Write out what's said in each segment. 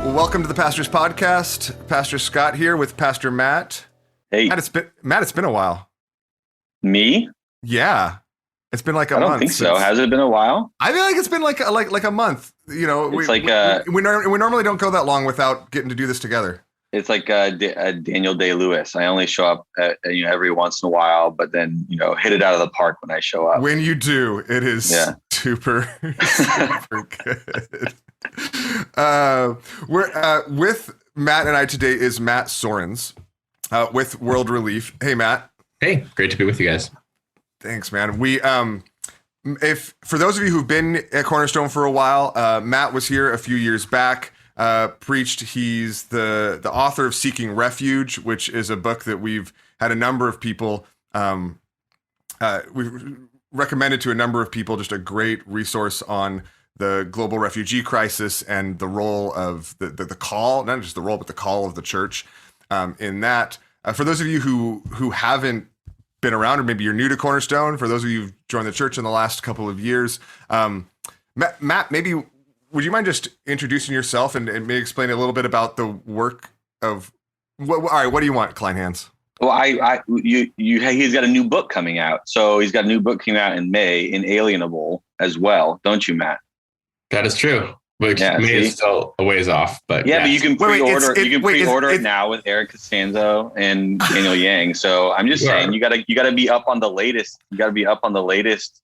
Well, welcome to the Pastor's Podcast. Pastor Scott here with Pastor Matt. Hey, Matt, it's been a while. Me? Yeah, it's been like a month. I don't think so. Has it been a while? I feel like it's been like a month. You know, It's we normally don't go that long without getting to do this together. It's like Daniel Day-Lewis. I only show up every once in a while, but then hit it out of the park when I show up. When you do, it is super good. We're with Matt and I today is Matt Soerens with World Relief. Hey, Matt. Hey, great to be with you guys. Thanks, man. We if for those of you who've been at Cornerstone for a while, Matt was here a few years back. Preached. He's the author of Seeking Refuge, which is a book that we've had a number of people we've recommended to a number of people. Just a great resource on the global refugee crisis and the role of the call, not just the role, but the call of the church in that. For those of you who haven't been around, or maybe you're new to Cornerstone, for those of you who've joined the church in the last couple of years, Matt, maybe would you mind just introducing yourself and maybe explain a little bit about the work of all right, what do you want, Klein Hands? Well, he's got a new book coming out. So he's got a new book coming out in May, Inalienable as well, don't you, Matt? That is true. Which May is still a ways off, but but you can pre-order it now with Eric Costanzo and Daniel Yang. So I'm just saying, you gotta be up on the latest. You gotta be up on the latest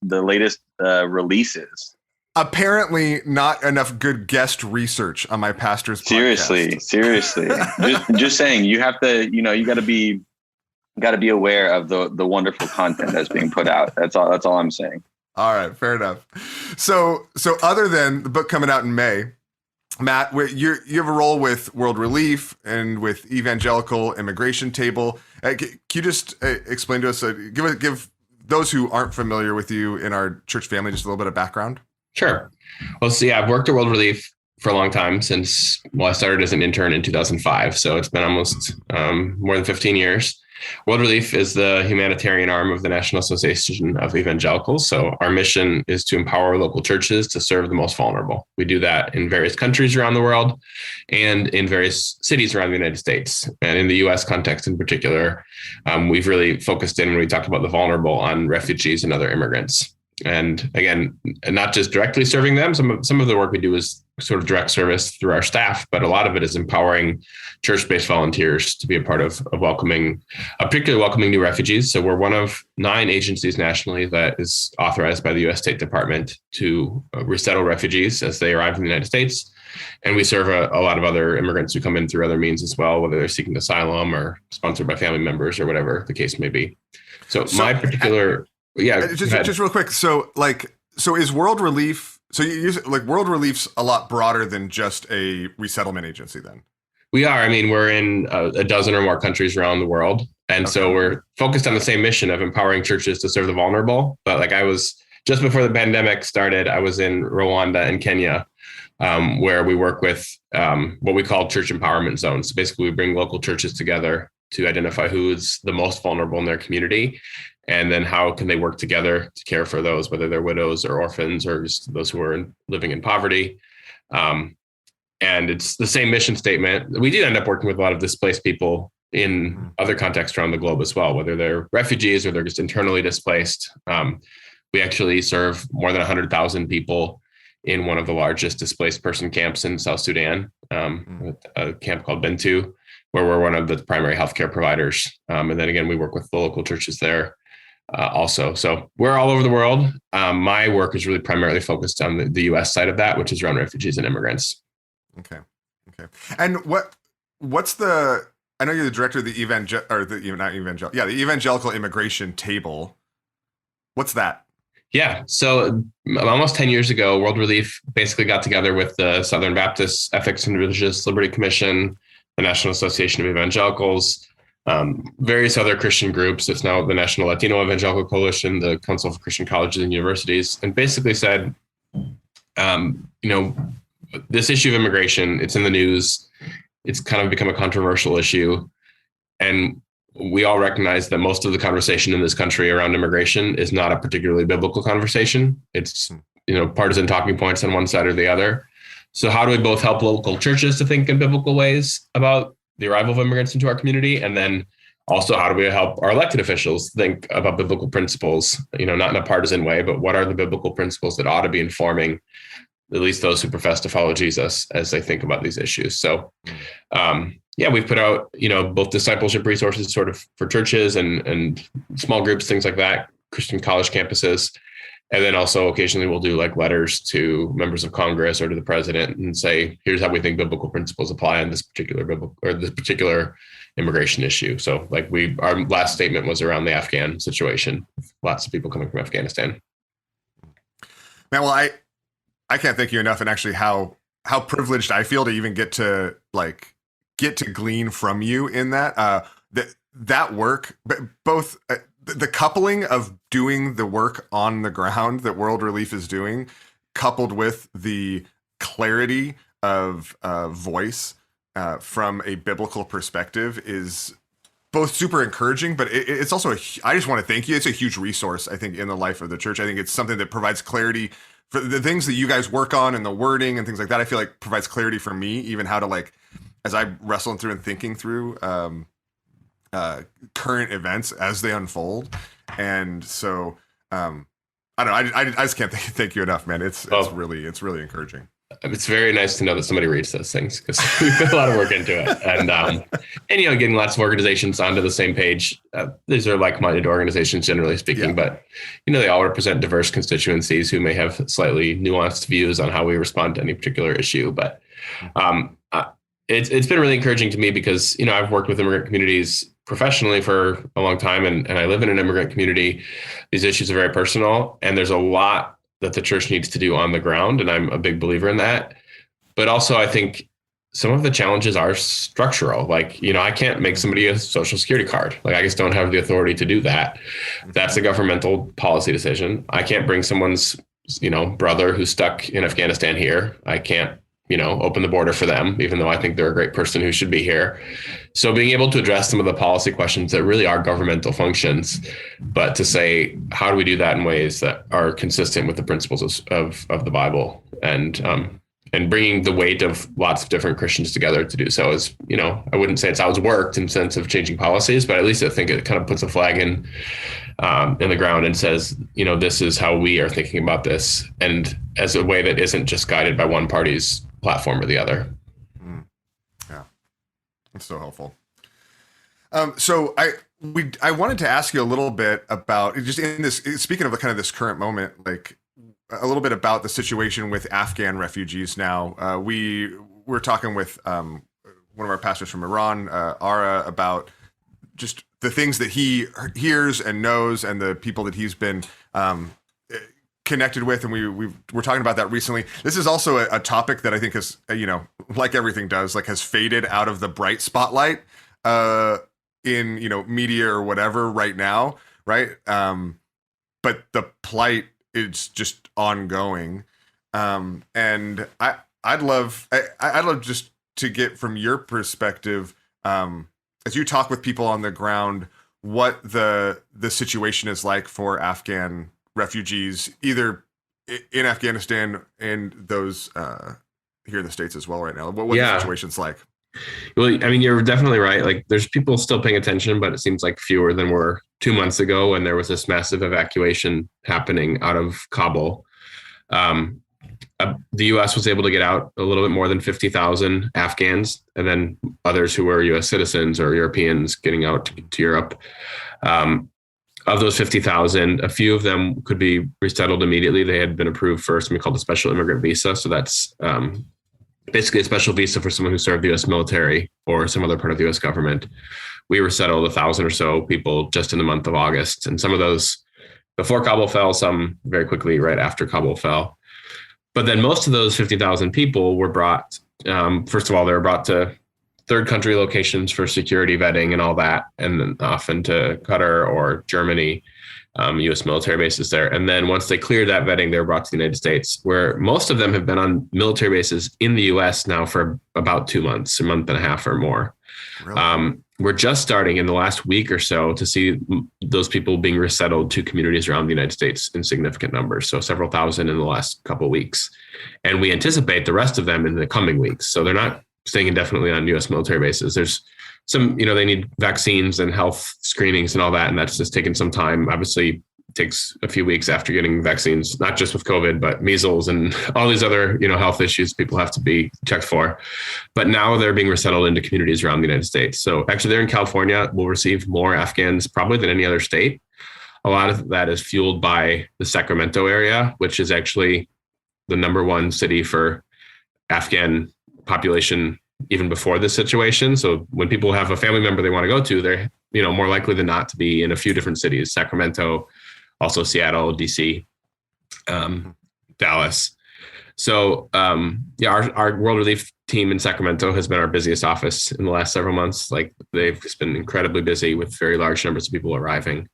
releases. Apparently, not enough good guest research on my pastor's podcast. Seriously. just saying, you have to, you gotta be aware of the wonderful content that's being put out. That's all I'm saying. All right, fair enough. So other than the book coming out in May, Matt, you have a role with World Relief and with Evangelical Immigration Table. Can you just explain to us, give those who aren't familiar with you in our church family just a little bit of background? Sure. Well, I've worked at World Relief for a long time since, I started as an intern in 2005. So it's been almost more than 15 years. World Relief is the humanitarian arm of the National Association of Evangelicals. So our mission is to empower local churches to serve the most vulnerable. We do that in various countries around the world and in various cities around the United States. And in the U.S. context in particular, we've really focused in, when we talk about the vulnerable, on refugees and other immigrants. And again, not just directly serving them. Some of the work we do is sort of direct service through our staff, but a lot of it is empowering church-based volunteers to be a part of particularly welcoming new refugees. So we're one of 9 agencies nationally that is authorized by the U.S. State Department to resettle refugees as they arrive in the United States. And we serve a lot of other immigrants who come in through other means as well, whether they're seeking asylum or sponsored by family members or whatever the case may be. Just real quick. So is World Relief, World Relief's a lot broader than just a resettlement agency then? We are. I mean, we're in a dozen or more countries around the world. And so we're focused on the same mission of empowering churches to serve the vulnerable. But I was, just before the pandemic started, I was in Rwanda and Kenya, where we work with what we call church empowerment zones. So basically, we bring local churches together to identify who's the most vulnerable in their community. And then how can they work together to care for those, whether they're widows or orphans or just those who are living in poverty. And it's the same mission statement. We did end up working with a lot of displaced people in other contexts around the globe as well, whether they're refugees or they're just internally displaced. We actually serve more than 100,000 people in one of the largest displaced person camps in South Sudan, a camp called Bentu, where we're one of the primary healthcare providers. And then again, we work with the local churches there also. So we're all over the world. My work is really primarily focused on the U.S. side of that, which is around refugees and immigrants. Okay. And what's I know you're the director of the Evangelical Immigration Table. What's that? Yeah. So almost 10 years ago, World Relief basically got together with the Southern Baptist Ethics and Religious Liberty Commission, the National Association of Evangelicals, various other Christian groups. It's now the National Latino Evangelical Coalition, the Council for Christian Colleges and Universities, and basically said, this issue of immigration, it's in the news. It's kind of become a controversial issue. And we all recognize that most of the conversation in this country around immigration is not a particularly biblical conversation. It's, partisan talking points on one side or the other. So how do we both help local churches to think in biblical ways about the arrival of immigrants into our community? And then also, how do we help our elected officials think about biblical principles, not in a partisan way, but what are the biblical principles that ought to be informing at least those who profess to follow Jesus as they think about these issues? So, we've put out, both discipleship resources sort of for churches and small groups, things like that, Christian college campuses. And then also occasionally we'll do like letters to members of Congress or to the president and say, here's how we think biblical principles apply on this particular immigration issue. So like our last statement was around the Afghan situation, lots of people coming from Afghanistan. Man, well, I can't thank you enough, and actually how privileged I feel to even get to glean from you in that that work, but both the coupling of doing the work on the ground that World Relief is doing, coupled with the clarity of voice from a biblical perspective, is both super encouraging, but it's also I just want to thank you. It's a huge resource, I think, in the life of the church. I think it's something that provides clarity for the things that you guys work on and the wording and things like that. I feel like provides clarity for me, even how to as I wrestling through and thinking through current events as they unfold. And so I don't know, I just can't thank you enough, man. It's really encouraging. It's very nice to know that somebody reads those things, because we put a lot of work into it. And getting lots of organizations onto the same page. These are like-minded organizations, generally speaking, but they all represent diverse constituencies who may have slightly nuanced views on how we respond to any particular issue. But it's been really encouraging to me because, I've worked with immigrant communities professionally for a long time, and I live in an immigrant community. These issues are very personal, and there's a lot that the church needs to do on the ground, and I'm a big believer in that. But also, I think some of the challenges are structural. I can't make somebody a social security card. I just don't have the authority to do that. That's a governmental policy decision. I can't bring someone's, brother who's stuck in Afghanistan here. I can't, open the border for them, even though I think they're a great person who should be here. So being able to address some of the policy questions that really are governmental functions, but to say, how do we do that in ways that are consistent with the principles of the Bible, and bringing the weight of lots of different Christians together to do so is, I wouldn't say it's how it's worked in sense of changing policies, but at least I think it kind of puts a flag in the ground and says, this is how we are thinking about this, and as a way that isn't just guided by one party's platform or the other. Yeah, that's so helpful. So I wanted to ask you a little bit about, just in this, speaking of kind of this current moment, a little bit about the situation with Afghan refugees now. We were talking with one of our pastors from Iran, Ara, about just the things that he hears and knows, and the people that he's been connected with, and we're talking about that recently. This is also a topic that I think is, like everything does, has faded out of the bright spotlight in media or whatever right now, right? But the plight is just ongoing, and I'd love just to get from your perspective, as you talk with people on the ground, what the situation is like for Afghan refugees, either in Afghanistan and those here in the States as well right now. What the situation's like? Well, I mean, you're definitely right. There's people still paying attention, but it seems like fewer than were 2 months ago when there was this massive evacuation happening out of Kabul. The U.S. was able to get out a little bit more than 50,000 Afghans, and then others who were U.S. citizens or Europeans getting out to Europe. Of those 50,000, a few of them could be resettled immediately. They had been approved for something called the special immigrant visa. So that's basically a special visa for someone who served the U.S. military or some other part of the U.S. government. We resettled 1,000 or so people just in the month of August. And some of those before Kabul fell, some very quickly right after Kabul fell. But then most of those 50,000 people were brought, first of all, they were brought to third country locations for security vetting and all that, and then often to Qatar or Germany, U.S. military bases there. And then once they cleared that vetting, they were brought to the United States, where most of them have been on military bases in the U.S. now for about 2 months, a month and a half or more. Really? we're just starting in the last week or so to see those people being resettled to communities around the United States in significant numbers. So several thousand in the last couple of weeks. And we anticipate the rest of them in the coming weeks. So they're not staying indefinitely on U.S. military bases. There's some, they need vaccines and health screenings and all that. And that's just taken some time. Obviously, it takes a few weeks after getting vaccines, not just with COVID, but measles and all these other, health issues people have to be checked for. But now they're being resettled into communities around the United States. So actually, they're in California. We'll receive more Afghans probably than any other state. A lot of that is fueled by the Sacramento area, which is actually the number one city for Afghan population even before this situation. So when people have a family member they want to go to, they're more likely than not to be in a few different cities: Sacramento, also Seattle, DC, Dallas. So our World Relief team in Sacramento has been our busiest office in the last several months. Like, they've just been incredibly busy with very large numbers of people arriving.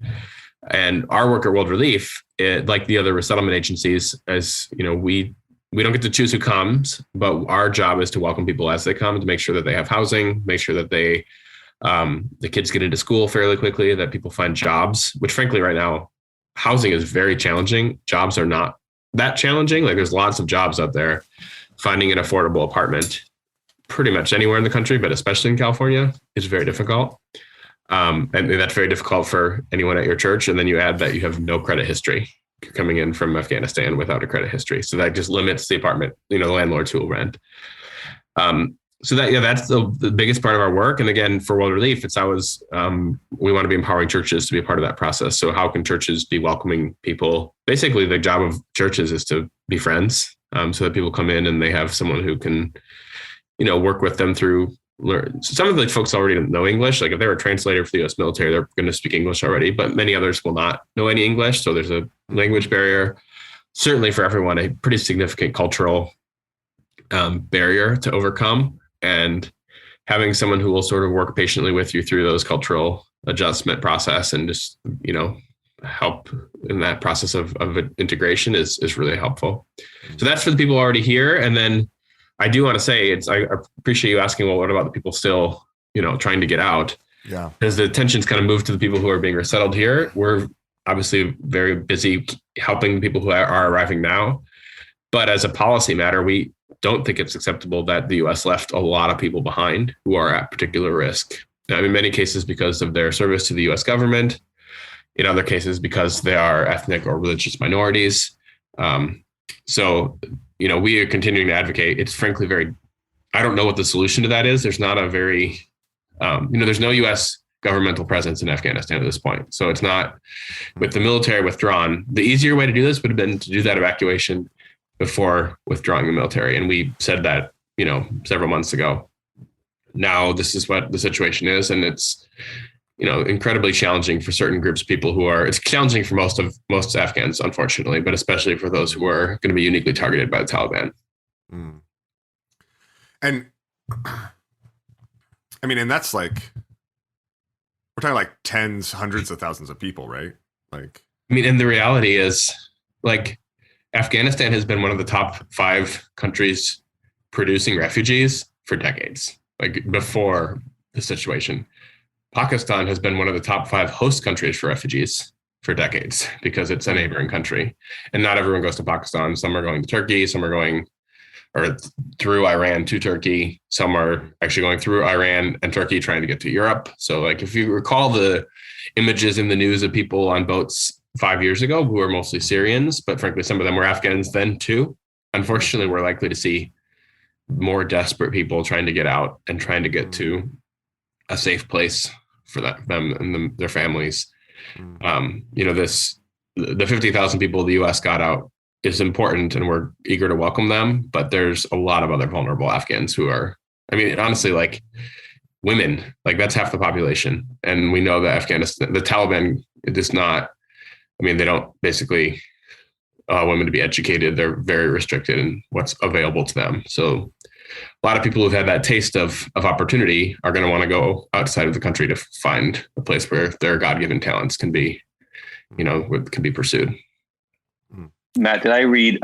And our work at World Relief, like the other resettlement agencies, as we don't get to choose who comes, but our job is to welcome people as they come, to make sure that they have housing, make sure that the kids get into school fairly quickly, that people find jobs, which frankly right now, housing is very challenging. Jobs are not that challenging. Like, there's lots of jobs out there. Finding an affordable apartment pretty much anywhere in the country, but especially in California, is very difficult. And that's very difficult for anyone at your church. And then you add that you have no credit history. You're coming in from Afghanistan without a credit history. So that just limits the apartment, the landlords who will rent. So that's the biggest part of our work. And again, for World Relief, it's always, we want to be empowering churches to be a part of that process. So how can churches be welcoming people? Basically, the job of churches is to be friends, so that people come in and they have someone who can, work with them through learn. Some of the folks already know English. Like, if they're a translator for the U.S. military, they're going to speak English already, but many others will not know any English. So there's a language barrier. Certainly for everyone, a pretty significant cultural barrier to overcome. And having someone who will sort of work patiently with you through those cultural adjustment process and just, help in that process of integration is really helpful. So that's for the people already here. And then I do want to say I appreciate you asking, well, what about the people still, trying to get out? Yeah. As the attention's kind of moved to the people who are being resettled here, we're obviously very busy helping people who are arriving now. But as a policy matter, we don't think it's acceptable that the U.S. left a lot of people behind who are at particular risk. Now, in many cases, because of their service to the U.S. government. In other cases, because they are ethnic or religious minorities. So, we are continuing to advocate. It's frankly I don't know what the solution to that is. There's not a very, there's no U.S. governmental presence in Afghanistan at this point. So it's not, with the military withdrawn, the easier way to do this would have been to do that evacuation before withdrawing the military. And we said that, several months ago. Now this is what the situation is. And it's, incredibly challenging for certain groups of people it's challenging for most Afghans, unfortunately, but especially for those who are going to be uniquely targeted by the Taliban. Mm. And and that's we're talking tens, hundreds of thousands of people, right? And the reality is Afghanistan has been one of the top 5 countries producing refugees for decades, before the situation. Pakistan has been one of the top 5 host countries for refugees for decades because it's a neighboring country. And not everyone goes to Pakistan. Some are going to Turkey. Some are going through Iran to Turkey. Some are actually going through Iran and Turkey trying to get to Europe. So if you recall the images in the news of people on boats 5 years ago who were mostly Syrians, but frankly, some of them were Afghans then too. Unfortunately, we're likely to see more desperate people trying to get out and trying to get to a safe place for them and their families. The 50,000 people the U.S. got out is important, and we're eager to welcome them. But there's a lot of other vulnerable Afghans who are, honestly, women, that's half the population. And we know that Afghanistan, the Taliban, it is not, they don't basically women to be educated. They're very restricted in what's available to them. So a lot of people who've had that taste of opportunity are going to want to go outside of the country to find a place where their God-given talents can be, can be pursued. Matt, did I read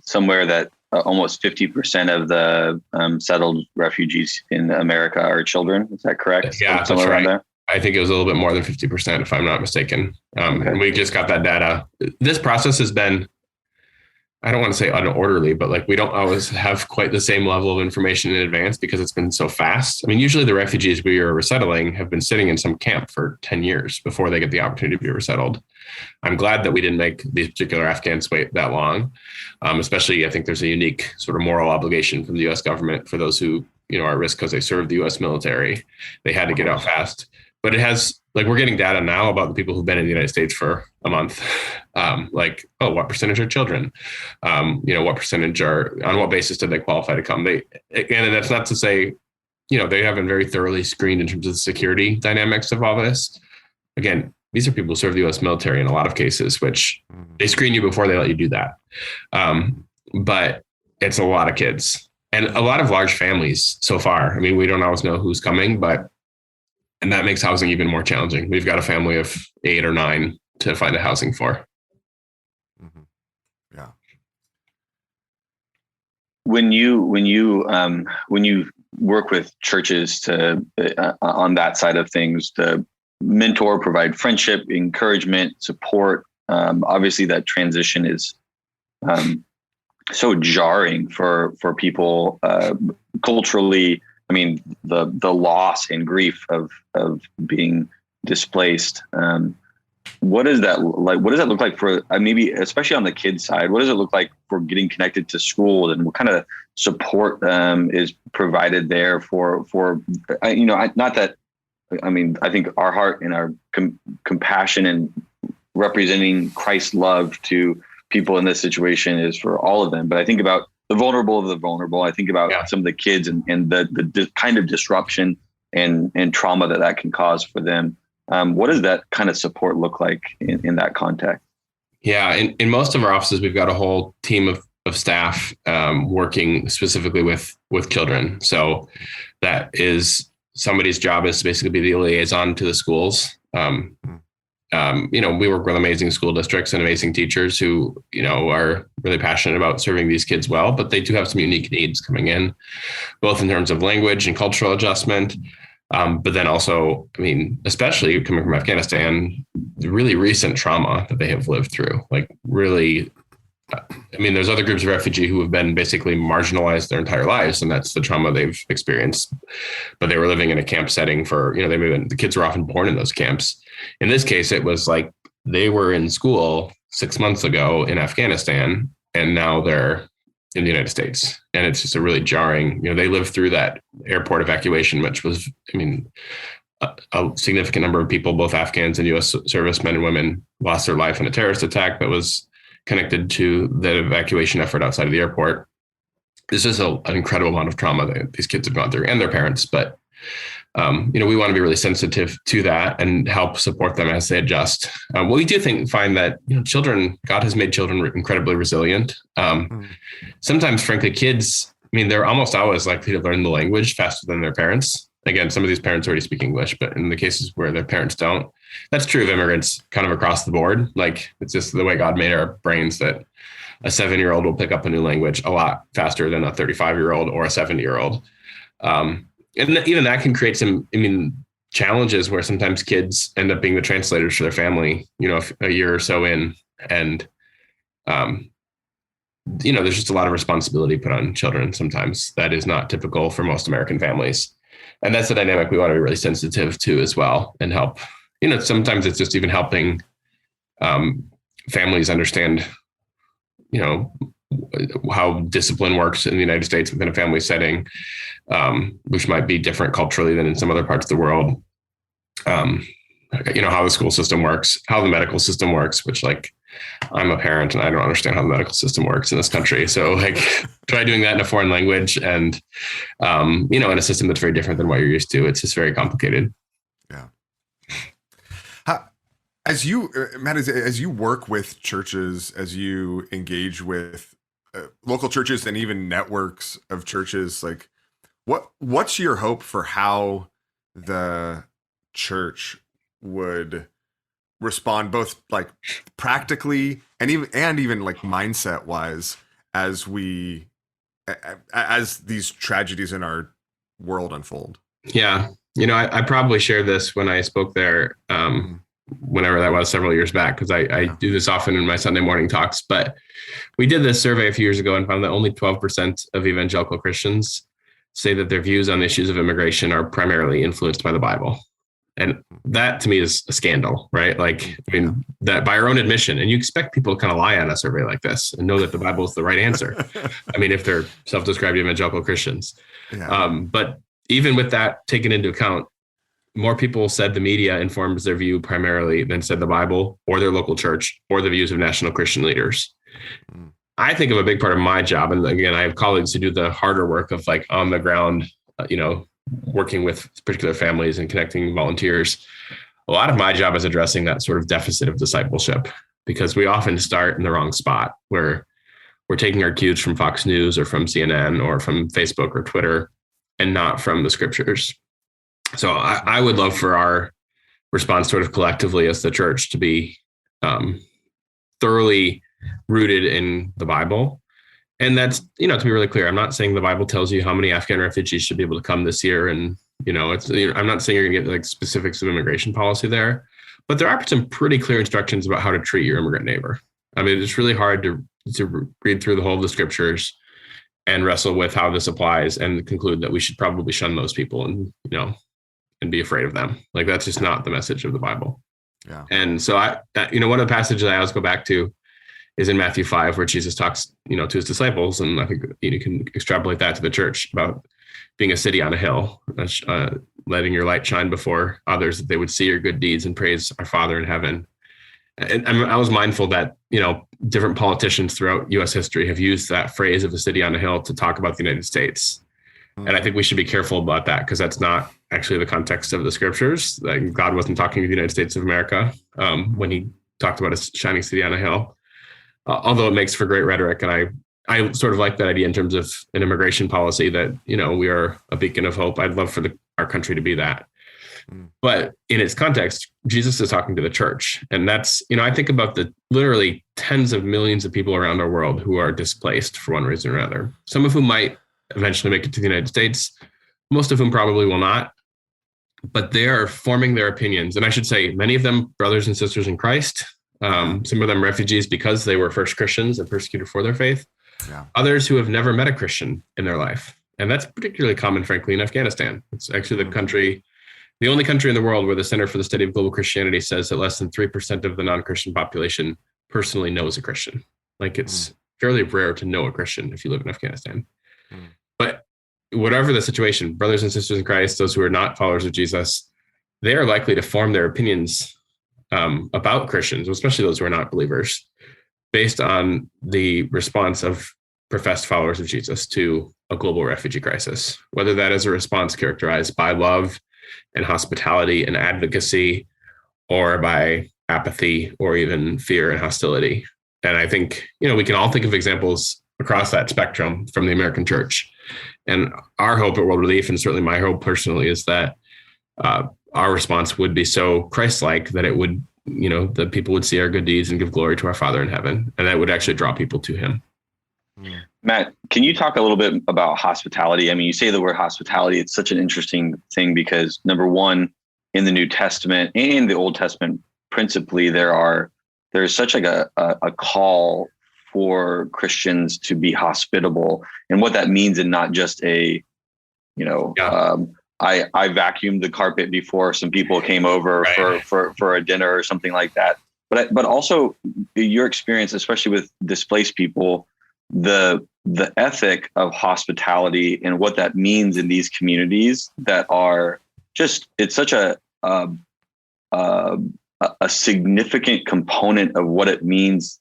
somewhere that almost 50% of the settled refugees in America are children. Is that correct? Yeah, that's right. There? I think it was a little bit more than 50%, if I'm not mistaken. Okay. And we just got that data. This process has been, I don't want to say unorderly, but like we don't always have quite the same level of information in advance because it's been so fast. I mean, usually the refugees we are resettling have been sitting in some camp for 10 years before they get the opportunity to be resettled. I'm glad that we didn't make these particular Afghans wait that long. Especially, I think there's a unique sort of moral obligation from the U.S. government for those who, are at risk because they serve the U.S. military. They had to get out fast. But it has, like, we're getting data now about the people who've been in the United States for a month. What percentage are children? What percentage are, on what basis did they qualify to come? And that's not to say, they haven't very thoroughly screened in terms of the security dynamics of all this. Again, these are people who serve the U.S. military in a lot of cases, which they screen you before they let you do that. But it's a lot of kids and a lot of large families so far. I mean, we don't always know who's coming, and that makes housing even more challenging. We've got a family of 8 or 9 to find a housing for. Mm-hmm. Yeah. When you work with churches to on that side of things, to mentor, provide friendship, encouragement, support, obviously that transition is so jarring for people culturally. I mean, the loss and grief of being displaced. What does that like? What does that look like for maybe, especially on the kids side? What does it look like for getting connected to schools, and what kind of support is provided there for not that. I mean, I think our heart and our compassion and representing Christ's love to people in this situation is for all of them. But I think about the vulnerable of the vulnerable. I think about some of the kids and the kind of disruption and trauma that can cause for them. What does that kind of support look like in that context? Yeah, in most of our offices, we've got a whole team of staff working specifically with children. So that is somebody's job is to basically be the liaison to the schools. We work with amazing school districts and amazing teachers who, are really passionate about serving these kids well, but they do have some unique needs coming in, both in terms of language and cultural adjustment. But then also, I mean, especially coming from Afghanistan, the really recent trauma that they have lived through, like really, I mean, there's other groups of refugee who have been basically marginalized their entire lives, and that's the trauma they've experienced. But they were living in a camp setting for, the kids were often born in those camps. In this case, it was like they were in school 6 months ago in Afghanistan, and now they're in the United States. And it's just a really jarring, they lived through that airport evacuation, which was, a significant number of people, both Afghans and U.S. servicemen and women, lost their life in a terrorist attack that was connected to the evacuation effort outside of the airport. This is an incredible amount of trauma that these kids have gone through, and their parents. But, we want to be really sensitive to that and help support them as they adjust. We do find that, children, God has made children incredibly resilient. Sometimes, frankly, kids, they're almost always likely to learn the language faster than their parents. Again, some of these parents already speak English, but in the cases where their parents don't, that's true of immigrants kind of across the board. Like, it's just the way God made our brains that a 7-year-old will pick up a new language a lot faster than a 35-year-old or a 70-year-old. And even that can create some, challenges where sometimes kids end up being the translators for their family, a year or so in. And, there's just a lot of responsibility put on children sometimes that is not typical for most American families. And that's the dynamic we want to be really sensitive to as well, and help. Sometimes it's just even helping families understand, how discipline works in the United States within a family setting, which might be different culturally than in some other parts of the world. How the school system works, how the medical system works, which, like, I'm a parent and I don't understand how the medical system works in this country. So, try doing that in a foreign language and, in a system that's very different than what you're used to. It's just very complicated. Yeah. As you, Matt, as you work with churches, as you engage with local churches and even networks of churches, like, what's your hope for how the church would respond, both practically and even like mindset wise, as we as these tragedies in our world unfold? Yeah. I probably shared this when I spoke there, whenever that was, several years back, because I do this often in my Sunday morning talks. But we did this survey a few years ago and found that only 12% of evangelical Christians say that their views on issues of immigration are primarily influenced by the Bible. And that to me is a scandal, right? Like, I mean, that by our own admission, and you expect people to kind of lie on a survey like this and know that the Bible is the right answer. I mean, if they're self-described evangelical Christians. But even with that taken into account, more people said the media informs their view primarily than said the Bible or their local church or the views of national Christian leaders. I think of a big part of my job, and again, I have colleagues who do the harder work of like on the ground, working with particular families and connecting volunteers. A lot of my job is addressing that sort of deficit of discipleship, because we often start in the wrong spot where we're taking our cues from Fox News or from CNN or from Facebook or Twitter and not from the scriptures. So I would love for our response sort of collectively as the church to be thoroughly rooted in the Bible. And that's, to be really clear, I'm not saying the Bible tells you how many Afghan refugees should be able to come this year. And, I'm not saying you're going to get like specifics of immigration policy there, but there are some pretty clear instructions about how to treat your immigrant neighbor. I mean, it's really hard to read through the whole of the scriptures and wrestle with how this applies and conclude that we should probably shun those people and, and be afraid of them. Like, that's just not the message of the Bible. Yeah. And so one of the passages I always go back to is in Matthew 5, where Jesus talks, to his disciples. And I think you can extrapolate that to the church about being a city on a hill, letting your light shine before others, that they would see your good deeds and praise our Father in heaven. And I was mindful that, different politicians throughout U.S. history have used that phrase of a city on a hill to talk about the United States. And I think we should be careful about that, because that's not actually the context of the scriptures. Like, God wasn't talking to the United States of America when he talked about a shining city on a hill, although it makes for great rhetoric. And I sort of like that idea in terms of an immigration policy that, we are a beacon of hope. I'd love for our country to be that. But in its context, Jesus is talking to the church. And that's, I think about the literally tens of millions of people around our world who are displaced for one reason or another, some of whom might eventually make it to the United States, most of whom probably will not. But they are forming their opinions. And I should say, many of them brothers and sisters in Christ, some of them refugees because they were first Christians and persecuted for their faith. Yeah. Others who have never met a Christian in their life. And that's particularly common, frankly, in Afghanistan. It's actually the only country in the world where the Center for the Study of Global Christianity says that less than 3% of the non-Christian population personally knows a Christian. Like, it's fairly rare to know a Christian if you live in Afghanistan. But whatever the situation, brothers and sisters in Christ, those who are not followers of Jesus, they are likely to form their opinions about Christians, especially those who are not believers, based on the response of professed followers of Jesus to a global refugee crisis, whether that is a response characterized by love and hospitality and advocacy, or by apathy or even fear and hostility. And I think, we can all think of examples across that spectrum from the American church. And our hope at World Relief, and certainly my hope personally, is that our response would be so Christ-like that it would, that people would see our good deeds and give glory to our Father in heaven. And that would actually draw people to him. Matt, can you talk a little bit about hospitality? I mean, you say the word hospitality. It's such an interesting thing because, number one, in the New Testament and the Old Testament, principally, there's such like a call for Christians to be hospitable, and what that means, and not just I vacuumed the carpet before some people came over for a dinner or something like that. But also your experience, especially with displaced people, the ethic of hospitality and what that means in these communities that are just, it's such a significant component of what it means,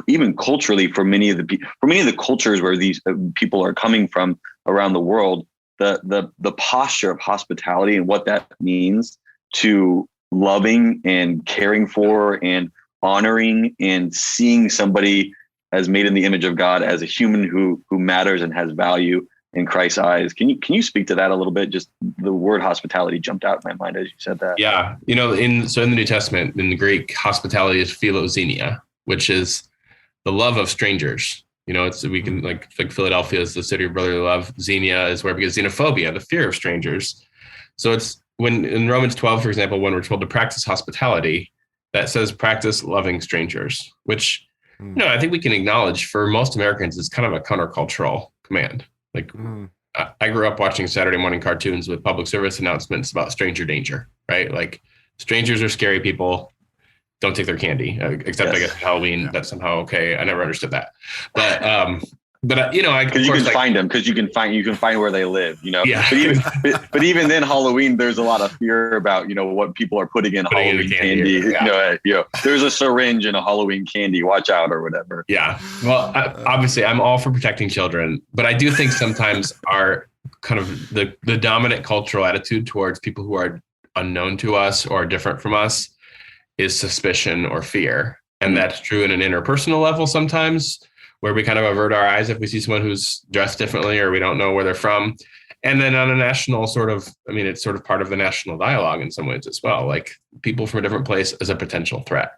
even culturally, for many of the cultures where these people are coming from around the world. The posture of hospitality and what that means to loving and caring for and honoring and seeing somebody as made in the image of God, as a human who matters and has value in Christ's eyes. Can you speak to that a little bit? Just the word hospitality jumped out in my mind as you said that. Yeah. In the New Testament, in the Greek, hospitality is philoxenia, which is the love of strangers. We can like Philadelphia is the city of brotherly love. Xenia is where because xenophobia, the fear of strangers. So it's when in Romans 12, for example, when we're told to practice hospitality, that says practice loving strangers, which I think we can acknowledge for most Americans is kind of a countercultural command. Like I grew up watching Saturday morning cartoons with public service announcements about stranger danger, right? Like strangers are scary people. Don't take their candy, except I guess Halloween. Yeah. That's somehow okay. I never understood that, but because you can find them, because you can find where they live, Yeah. But even then, Halloween, there's a lot of fear about what people are putting in Halloween candy. There's a syringe in a Halloween candy. Watch out or whatever. Yeah. Well, obviously, I'm all for protecting children, but I do think sometimes our kind of the dominant cultural attitude towards people who are unknown to us or different from us is suspicion or fear. And that's true in an interpersonal level sometimes, where we kind of avert our eyes if we see someone who's dressed differently or we don't know where they're from. And then on a national it's sort of part of the national dialogue in some ways as well, like people from a different place as a potential threat.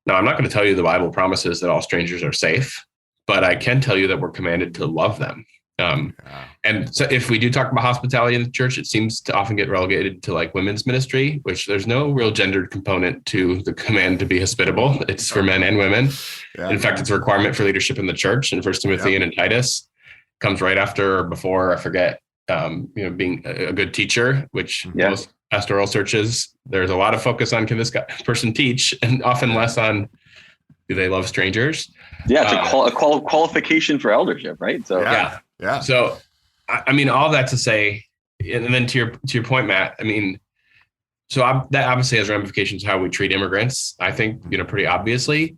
Now, I'm not going to tell you the Bible promises that all strangers are safe, but I can tell you that we're commanded to love them. And so if we do talk about hospitality in the church, it seems to often get relegated to like women's ministry, which there's no real gendered component to the command to be hospitable. It's for men and women. Yeah. In fact, it's a requirement for leadership in the church in 1 Timothy and in Titus. Comes right after or before, I forget, being a good teacher, which most pastoral churches, there's a lot of focus on can this person teach and often less on do they love strangers? Yeah, it's a qualification for eldership, right? So Yeah. So, all that to say, and then to your point, Matt, that obviously has ramifications how we treat immigrants, I think, pretty obviously.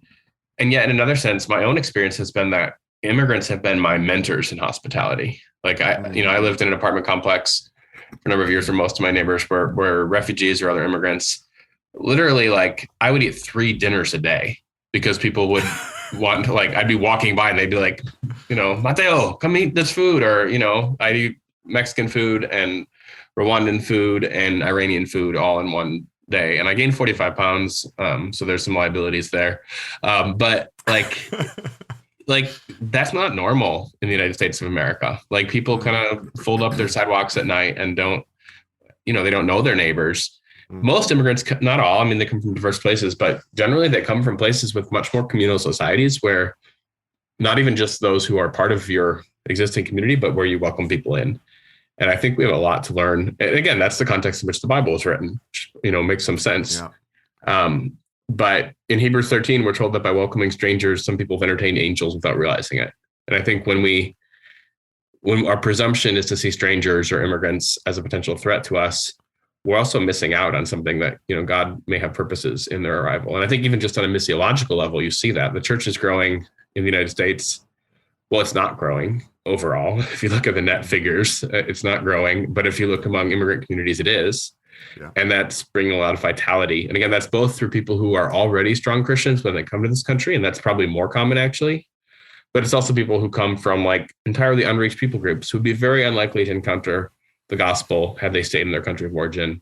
And yet in another sense, my own experience has been that immigrants have been my mentors in hospitality. Like I lived in an apartment complex for a number of years where most of my neighbors were refugees or other immigrants. Literally, like I would eat 3 dinners a day because people would want to, like, I'd be walking by and they'd be like, Mateo, come eat this food. Or, I'd eat Mexican food and Rwandan food and Iranian food all in one day. And I gained 45 pounds. So there's some liabilities there. But like that's not normal in the United States of America. Like people kind of fold up their sidewalks at night and don't, they don't know their neighbors. Most immigrants, not all, they come from diverse places, but generally they come from places with much more communal societies where not even just those who are part of your existing community, but where you welcome people in. And I think we have a lot to learn. And again, that's the context in which the Bible is written, which, makes some sense. Yeah. But in Hebrews 13, we're told that by welcoming strangers, some people have entertained angels without realizing it. And I think when our presumption is to see strangers or immigrants as a potential threat to us, we're also missing out on something that, God may have purposes in their arrival. And I think even just on a missiological level, you see that the church is growing in the United States. Well, it's not growing overall. If you look at the net figures, it's not growing. But if you look among immigrant communities, it is. Yeah. And that's bringing a lot of vitality. And again, that's both through people who are already strong Christians when they come to this country. And that's probably more common, actually. But it's also people who come from like entirely unreached people groups who would be very unlikely to encounter the gospel had they stayed in their country of origin.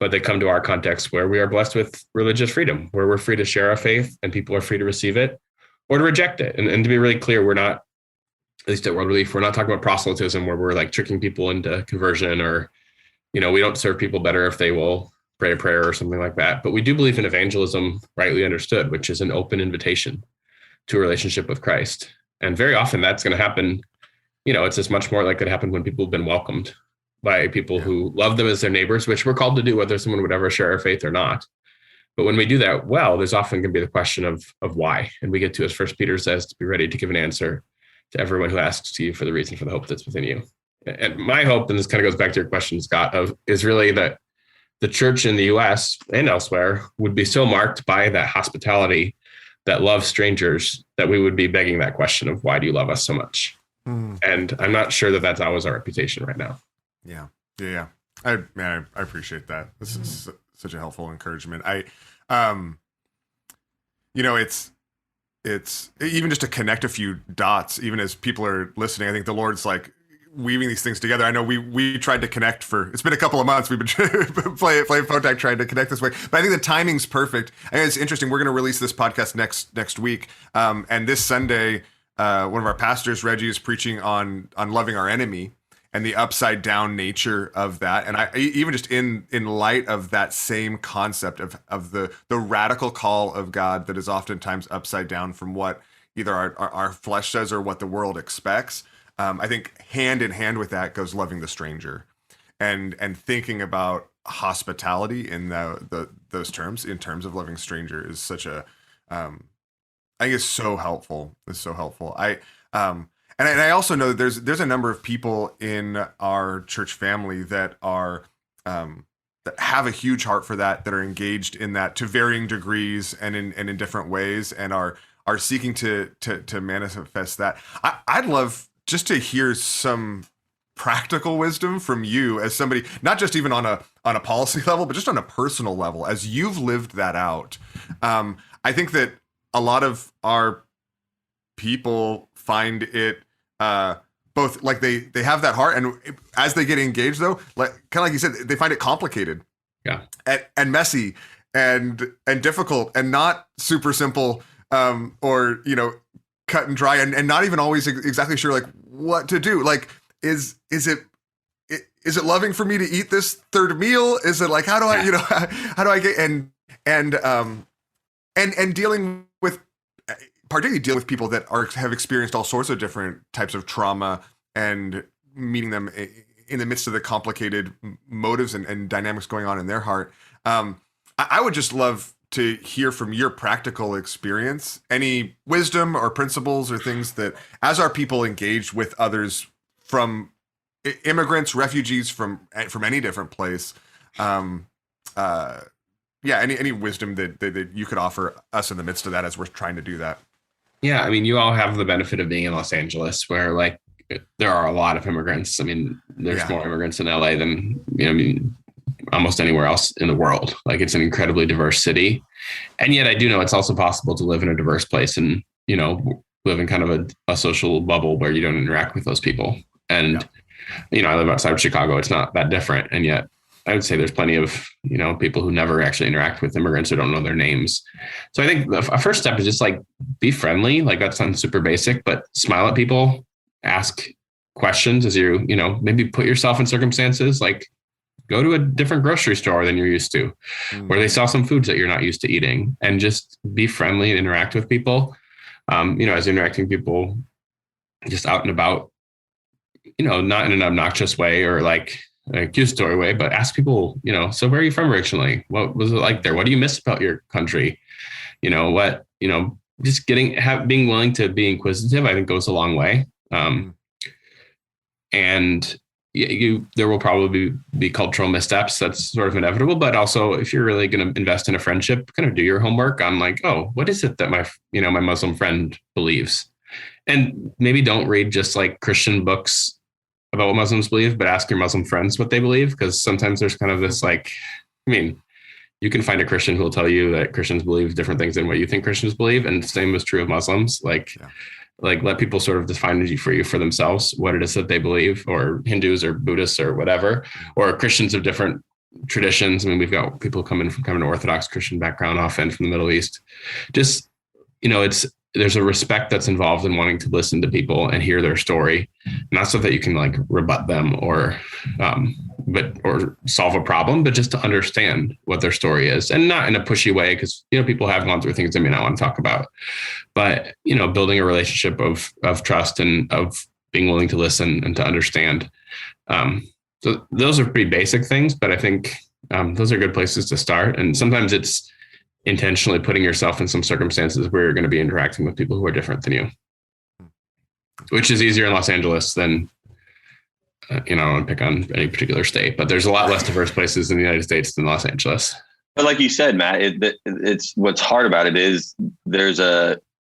But they come to our context where we are blessed with religious freedom, where we're free to share our faith and people are free to receive it or to reject it. And to be really clear, we're not, at least at World Relief, we're not talking about proselytism where we're like tricking people into conversion or, we don't serve people better if they will pray a prayer or something like that. But we do believe in evangelism rightly understood, which is an open invitation to a relationship with Christ. And very often that's going to happen. It's just much more likely to happen when people have been welcomed by people who love them as their neighbors, which we're called to do, whether someone would ever share our faith or not. But when we do that well, there's often going to be the question of why. And we get to, as First Peter says, to be ready to give an answer to everyone who asks you for the reason for the hope that's within you. And my hope, and this kind of goes back to your question, Scott, is really that the church in the U.S. and elsewhere would be so marked by that hospitality that loves strangers that we would be begging that question of why do you love us so much? And I'm not sure that that's always our reputation right now. Yeah. I appreciate that. This is such a helpful encouragement. It's even just to connect a few dots, even as people are listening. I think the Lord's like weaving these things together. I know we tried to connect it's been a couple of months. We've been playing phone tag trying to connect this way, but I think the timing's perfect. I think it's interesting. We're going to release this podcast next week. And this Sunday, one of our pastors, Reggie, is preaching on loving our enemy and the upside down nature of that. And I even just in light of that same concept of the radical call of God that is oftentimes upside down from what either our flesh says or what the world expects. I think hand in hand with that goes loving the stranger and thinking about hospitality in those terms, in terms of loving stranger, is such a I think it's so helpful. It's so helpful. And I also know that there's a number of people in our church family that are that have a huge heart for that are engaged in that to varying degrees and in different ways, and are seeking to manifest that. I'd love just to hear some practical wisdom from you as somebody, not just even on a policy level, but just on a personal level, as you've lived that out. I think that a lot of our people find it both like they have that heart, and as they get engaged, though, like kind of like you said, they find it complicated, and messy, and difficult, and not super simple, or cut and dry, and not even always exactly sure like what to do. Like, is it loving for me to eat this third meal? Is it like, how do I how do I get and dealing with, particularly dealing with people that have experienced all sorts of different types of trauma and meeting them in the midst of the complicated motives and dynamics going on in their heart. I would just love to hear from your practical experience, any wisdom or principles or things that, as our people engage with others, from immigrants, refugees from any different place, any wisdom that you could offer us in the midst of that as we're trying to do that. Yeah, I mean, you all have the benefit of being in Los Angeles, where like there are a lot of immigrants. I mean, there's more immigrants in LA than almost anywhere else in the world. Like, it's an incredibly diverse city, and yet I do know it's also possible to live in a diverse place and live in kind of a social bubble where you don't interact with those people. And I live outside of Chicago. It's not that different, and yet I would say there's plenty of, people who never actually interact with immigrants or don't know their names. So I think the first step is just like, be friendly. Like, that sounds super basic, but smile at people, ask questions as you, maybe put yourself in circumstances, like go to a different grocery store than you're used to, where they sell some foods that you're not used to eating, and just be friendly and interact with people. As interacting with people just out and about, not in an obnoxious way or like a accusatory way, but ask people, so where are you from originally? What was it like there? What do you miss about your country? Just being willing to be inquisitive, I think, goes a long way. And there will probably be cultural missteps. That's sort of inevitable. But also, if you're really going to invest in a friendship, kind of do your homework on like, oh, what is it that my Muslim friend believes? And maybe don't read just like Christian books about what Muslims believe, but ask your Muslim friends what they believe. Because sometimes there's kind of this like, you can find a Christian who will tell you that Christians believe different things than what you think Christians believe. And the same is true of Muslims. Like let people sort of define for you for themselves what it is that they believe, or Hindus or Buddhists or whatever, or Christians of different traditions. I mean, we've got people coming from kind of an Orthodox Christian background, often from the Middle East. Just, there's a respect that's involved in wanting to listen to people and hear their story, not so that you can like rebut them or solve a problem, but just to understand what their story is, and not in a pushy way, because people have gone through things they may not want to talk about, but building a relationship of trust and of being willing to listen and to understand. So those are pretty basic things, but I think those are good places to start. And sometimes it's intentionally putting yourself in some circumstances where you're going to be interacting with people who are different than you, which is easier in Los Angeles than, I don't pick on any particular state, but there's a lot less diverse places in the United States than Los Angeles. But like you said, Matt, it's what's hard about it is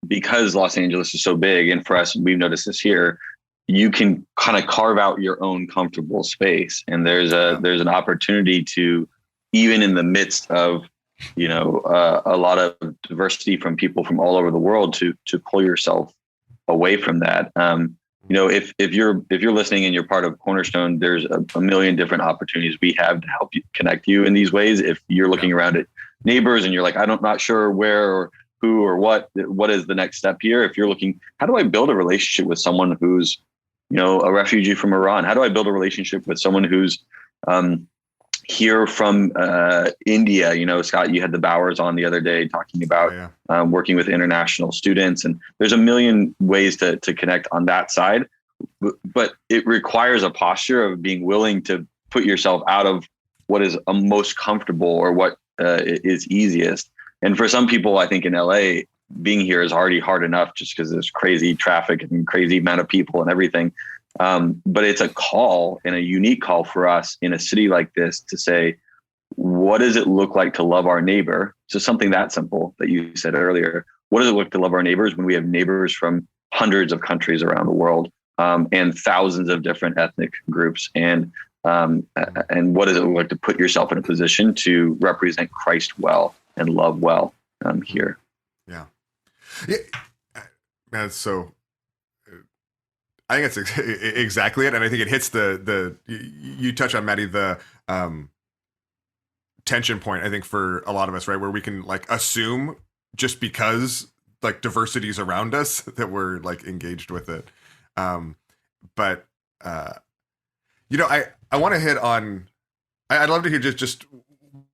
because Los Angeles is so big, and for us, we've noticed this here, you can kind of carve out your own comfortable space. And there's an opportunity to, even in the midst of a lot of diversity from people from all over the world, to pull yourself away from that. If you're listening and you're part of Cornerstone, there's a million different opportunities we have to help you, connect you in these ways. If you're looking around at neighbors and you're like, I'm not sure where or who or what is the next step here. If you're looking, how do I build a relationship with someone who's, a refugee from Iran? How do I build a relationship with someone who's here from India? Scott, you had the Bowers on the other day talking about working with international students, and there's a million ways to connect on that side. But it requires a posture of being willing to put yourself out of what is most comfortable or what is easiest. And for some people, I think in LA, being here is already hard enough just because there's crazy traffic and crazy amount of people and everything. But it's a call, and a unique call for us in a city like this to say, what does it look like to love our neighbor? So something that simple that you said earlier. What does it look to love our neighbors when we have neighbors from hundreds of countries around the world, and thousands of different ethnic groups? And what does it look like to put yourself in a position to represent Christ well and love well here? Yeah. Man, so I think that's exactly it. And I think it hits you touch on, Maddie, the tension point, I think, for a lot of us, right? Where we can assume just because diversity is around us that we're engaged with it. But I want to hit on, I'd love to hear just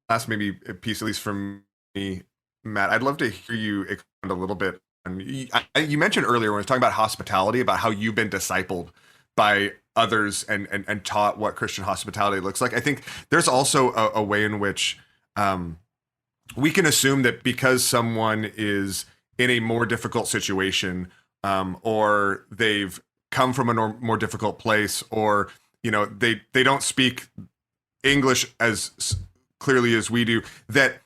last maybe a piece, at least from me, Matt. I'd love to hear you expand a little bit. You mentioned earlier when we were talking about hospitality, about how you've been discipled by others and taught what Christian hospitality looks like. I think there's also a way in which we can assume that because someone is in a more difficult situation, or they've come from a more difficult place, or they don't speak English as clearly as we do, that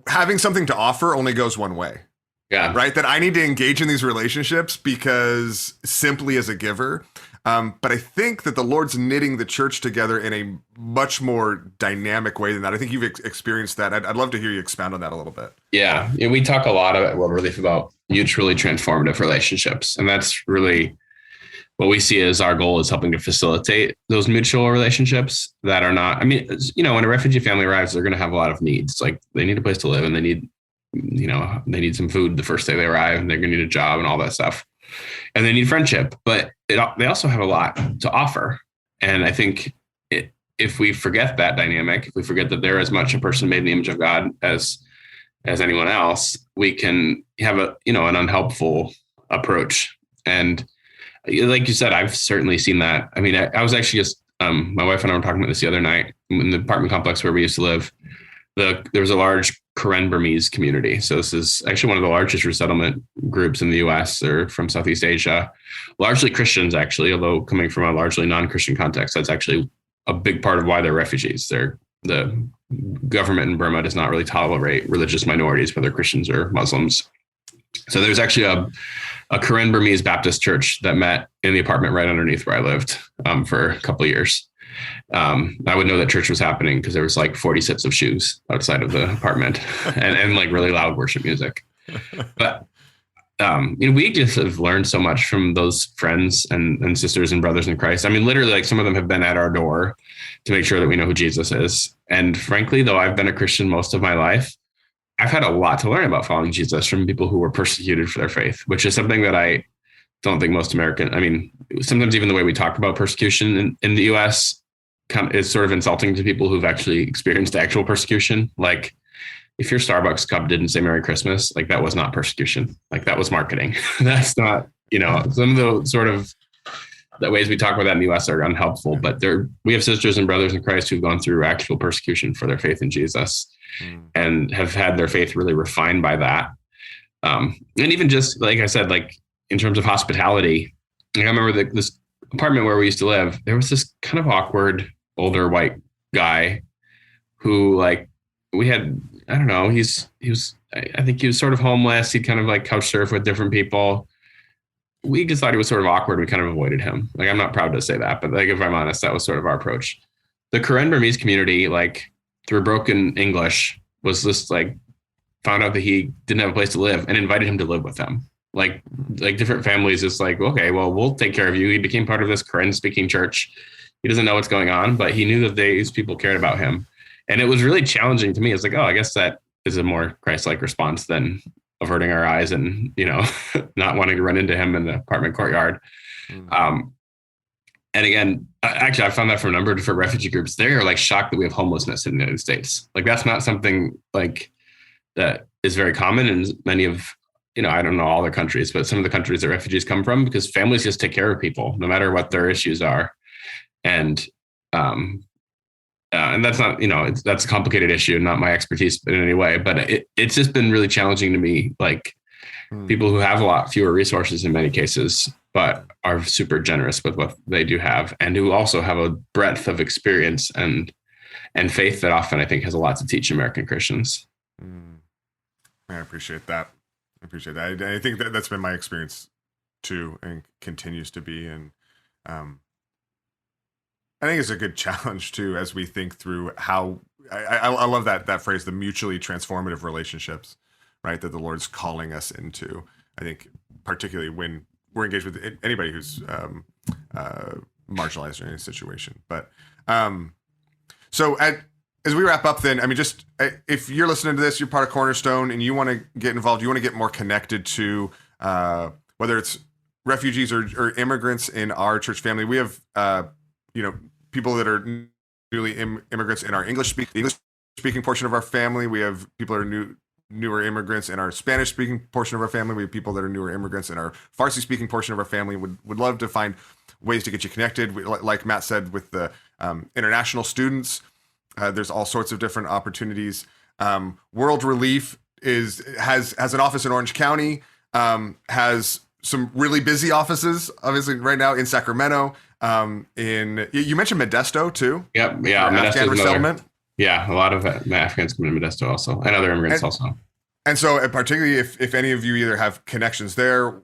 having something to offer only goes one way. Yeah. Right. That I need to engage in these relationships because simply as a giver. But I think that the Lord's knitting the church together in a much more dynamic way than that. I think you've experienced that. I'd love to hear you expound on that a little bit. Yeah. We talk a lot at World Relief about mutually transformative relationships. And that's really what we see as our goal, is helping to facilitate those mutual relationships that are not, when a refugee family arrives, they're going to have a lot of needs. They need a place to live, and they need some food the first day they arrive, and they're going to need a job and all that stuff. And they need friendship, but they also have a lot to offer. And I think if we forget that dynamic, if we forget that they're as much a person made in the image of God as anyone else, we can have an unhelpful approach. And like you said, I've certainly seen that. I was actually just, my wife and I were talking about this the other night in the apartment complex where we used to live. There was a large Karen Burmese community. So this is actually one of the largest resettlement groups in the US, or from Southeast Asia, largely Christians, actually, although coming from a largely non-Christian context. That's actually a big part of why they're refugees. The government in Burma does not really tolerate religious minorities, whether Christians or Muslims. So there's actually a Karen Burmese Baptist church that met in the apartment right underneath where I lived for a couple of years. I would know that church was happening because there was 40 sets of shoes outside of the apartment and really loud worship music. But we just have learned so much from those friends and sisters and brothers in Christ. Literally, some of them have been at our door to make sure that we know who Jesus is. And frankly, though I've been a Christian most of my life, I've had a lot to learn about following Jesus from people who were persecuted for their faith, which is something that I don't think most sometimes even the way we talk about persecution in the US is sort of insulting to people who've actually experienced actual persecution. If your Starbucks cup didn't say Merry Christmas, that was not persecution. That was marketing. That's not, some of the sort of the ways we talk about that in the US are unhelpful, but we have sisters and brothers in Christ who've gone through actual persecution for their faith in Jesus and have had their faith really refined by that. And even just, like I said, in terms of hospitality, I remember this apartment where we used to live, there was this kind of awkward older white guy who we had, I don't know, I think he was sort of homeless. He'd kind of couch surf with different people. We just thought he was sort of awkward. We kind of avoided him. I'm not proud to say that, but if I'm honest, that was sort of our approach. The Karen Burmese community, through broken English, was just found out that he didn't have a place to live and invited him to live with them. Different families, just okay, well, we'll take care of you. He became part of this Karen speaking church. He doesn't know what's going on, but he knew that these people cared about him. And it was really challenging to me. It's I guess that is a more Christ-like response than averting our eyes and, not wanting to run into him in the apartment courtyard. Mm. And again, actually, I found that from a number of different refugee groups. They are like shocked that we have homelessness in the United States. Like that's not something like that is very common in many of, I don't know all the countries, but some of the countries that refugees come from, because families just take care of people no matter what their issues are. And that's not, that's a complicated issue, not my expertise in any way, but it's just been really challenging to me, like people who have a lot fewer resources in many cases, but are super generous with what they do have, and who also have a breadth of experience and faith that often I think has a lot to teach American Christians. I appreciate that. I think that's been my experience too, and continues to be. And I think it's a good challenge too, as we think through how I love that phrase, the mutually transformative relationships, right? That the Lord's calling us into. I think particularly when we're engaged with anybody who's marginalized in any situation. But so as we wrap up, then, I mean, just if you're listening to this, you're part of Cornerstone, and you want to get involved, you want to get more connected to whether it's refugees or immigrants in our church family. We have people that are newly immigrants in our English speaking portion of our family. We have people that are newer immigrants in our Spanish speaking portion of our family. We have people that are newer immigrants in our Farsi speaking portion of our family. Would love to find ways to get you connected. Like Matt said, with the international students, there's all sorts of different opportunities. World Relief has an office in Orange County, has some really busy offices, obviously right now in Sacramento. You mentioned Modesto too. Yep. Yeah. Afghan resettlement. Yeah, a lot of Afghans come to Modesto also, and other immigrants also. And so, particularly if any of you either have connections there,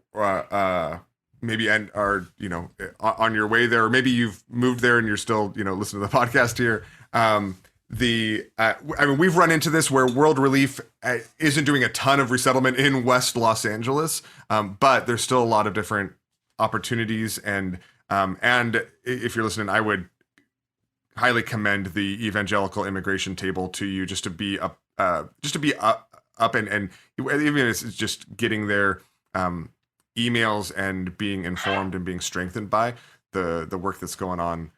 maybe and are on your way there, or maybe you've moved there and you're still listening to the podcast here. I mean, we've run into this where World Relief isn't doing a ton of resettlement in West Los Angeles, but there's still a lot of different opportunities. And if you're listening, I would highly commend the Evangelical Immigration Table to you, just to be up and even if it's just getting their emails and being informed and being strengthened by the work that's going on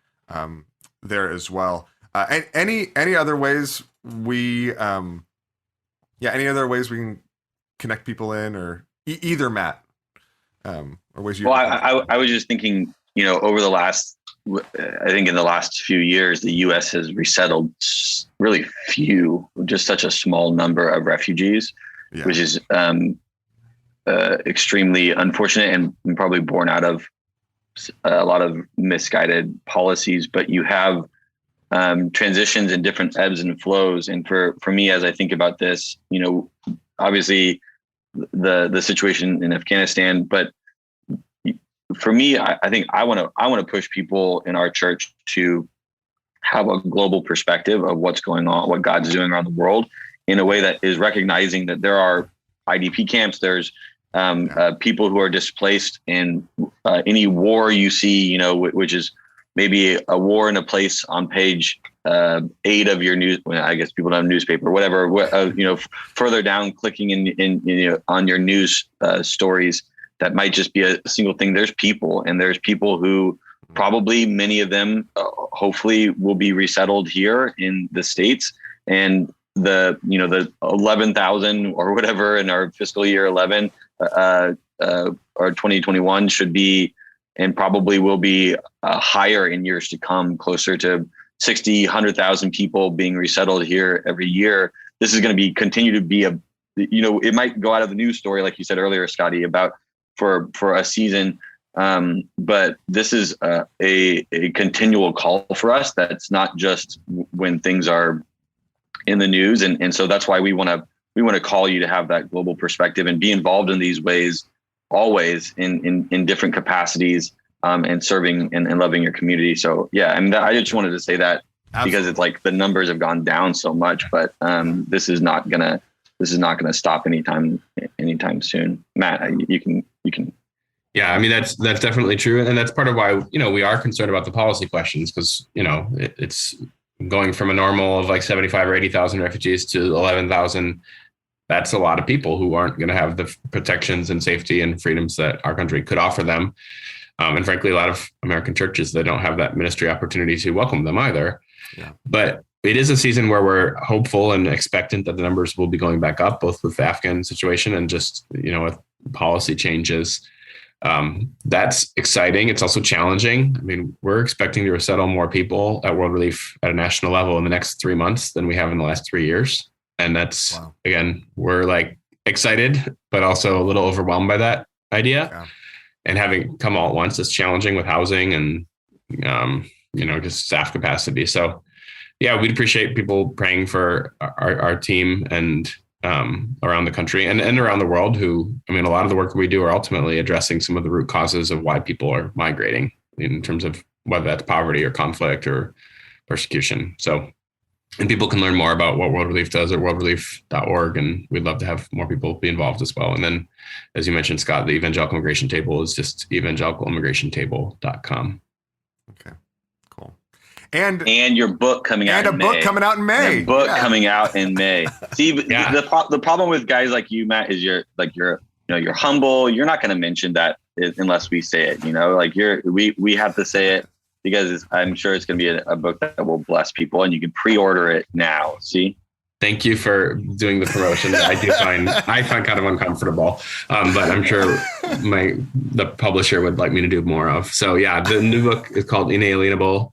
there as well. And any other ways we can connect people in, or either Matt, or ways you. Well, I was just thinking, over the last, I think in the last few years, the U.S. has resettled really just such a small number of refugees, which is extremely unfortunate and probably born out of a lot of misguided policies. But you have transitions and different ebbs and flows. And for me, as I think about this, obviously the situation in Afghanistan, but for me, I think I want to push people in our church to have a global perspective of what's going on, what God's doing around the world, in a way that is recognizing that there are IDP camps, there's people who are displaced in any war you see, which is maybe a war in a place on page 8 of your news. Well, I guess people don't have a newspaper, whatever. Further down, clicking in on your news stories. That might just be a single thing. There's people who probably, many of them, hopefully will be resettled here in the States. And the 11,000 or whatever in our fiscal year 11 or 2021 should be, and probably will be higher in years to come, closer to 60, 100,000 people being resettled here every year. This is going to continue to be it might go out of the news story, like you said earlier, Scotty, about for a season. But this is a continual call for us. That's not just when things are in the news. And so that's why we want to call you to have that global perspective and be involved in these ways, always in different capacities, and serving and loving your community. So yeah, I mean, I just wanted to say that. Absolutely. Because it's like the numbers have gone down so much, but this is not gonna stop anytime soon. Matt, you can. Yeah, I mean, that's definitely true. And that's part of why, we are concerned about the policy questions, because, it's going from a normal of like 75 or 80,000 refugees to 11,000, that's a lot of people who aren't going to have the protections and safety and freedoms that our country could offer them. And frankly, a lot of American churches that don't have that ministry opportunity to welcome them either. Yeah. But it is a season where we're hopeful and expectant that the numbers will be going back up, both with the Afghan situation and just, with policy changes. That's exciting. It's also challenging. I mean, we're expecting to resettle more people at World Relief at a national level in the next 3 months than we have in the last 3 years. And that's, again, we're like excited, but also a little overwhelmed by that idea. Yeah. And having come all at once is challenging with housing and, just staff capacity. So, yeah, we'd appreciate people praying for our team and around the country and around the world a lot of the work that we do are ultimately addressing some of the root causes of why people are migrating in terms of whether that's poverty or conflict or persecution. So, and people can learn more about what World Relief does at worldrelief.org. And we'd love to have more people be involved as well. And then, as you mentioned, Scott, the Evangelical Immigration Table is just evangelicalimmigration.table.com. Okay, cool. And your book coming out in May. And a book coming out in May. Coming out in May. See, the problem with guys like you, Matt, is you're humble. You're not going to mention that unless we say it. We have to say it because I'm sure it's going to be a book that will bless people, and you can pre-order it now. See. Thank you for doing the promotion. I find kind of uncomfortable, but I'm sure the publisher would like me to do more of. So yeah, the new book is called Inalienable.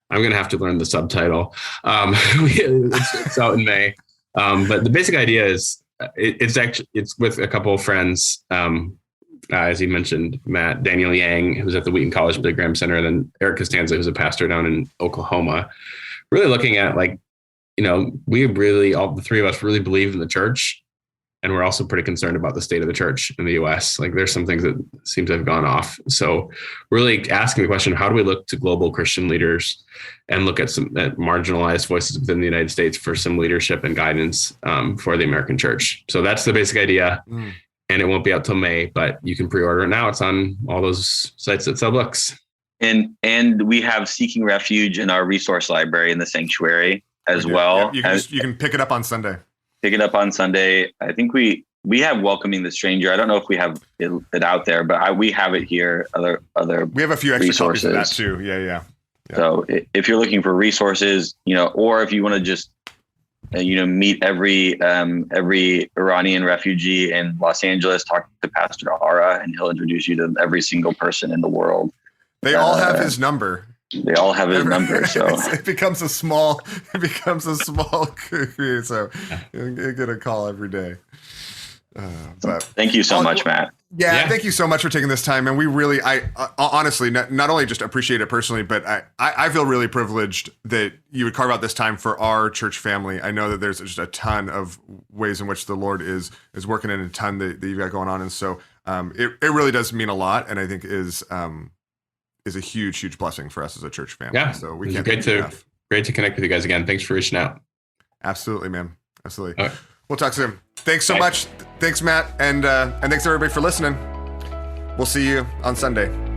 I'm going to have to learn the subtitle. It's out in May. But the basic idea is it's with a couple of friends. As you mentioned, Matt, Daniel Yang, who's at the Wheaton College Billy Graham Center, and then Eric Costanza, who's a pastor down in Oklahoma, really looking at we really, all the three of us really believe in the church. And we're also pretty concerned about the state of the church in the US. There's some things that seem to have gone off. So really asking the question, how do we look to global Christian leaders and look at marginalized voices within the United States for some leadership and guidance for the American church? So that's the basic idea. And it won't be out till May, but you can pre-order it now. It's on all those sites that sell books. And we have Seeking Refuge in our resource library in the sanctuary as well. Yeah, you can pick it up on Sunday. Pick it up on Sunday. I think we have Welcoming the Stranger. I don't know if we have it out there, but we have it here. Other we have a few extra resources copies of that too. Yeah. So if you're looking for resources, or if you want to just meet every Iranian refugee in Los Angeles, talk to Pastor Ara, and he'll introduce you to every single person in the world. They all have his number. They all have his number, so it becomes a small crew. So you get a call every day. But thank you so much, Matt. Yeah, thank you so much for taking this time. And we really, I honestly not only just appreciate it personally, but I feel really privileged that you would carve out this time for our church family. I know that there's just a ton of ways in which the Lord is working in a ton that you've got going on, and so it really does mean a lot, and I think is a huge blessing for us as a church family. Yeah. So we can't great to connect with you guys again. Thanks for reaching out. Absolutely, man. Absolutely. Right. We'll talk soon. Thanks so much. Thanks, Matt. And thanks everybody for listening. We'll see you on Sunday.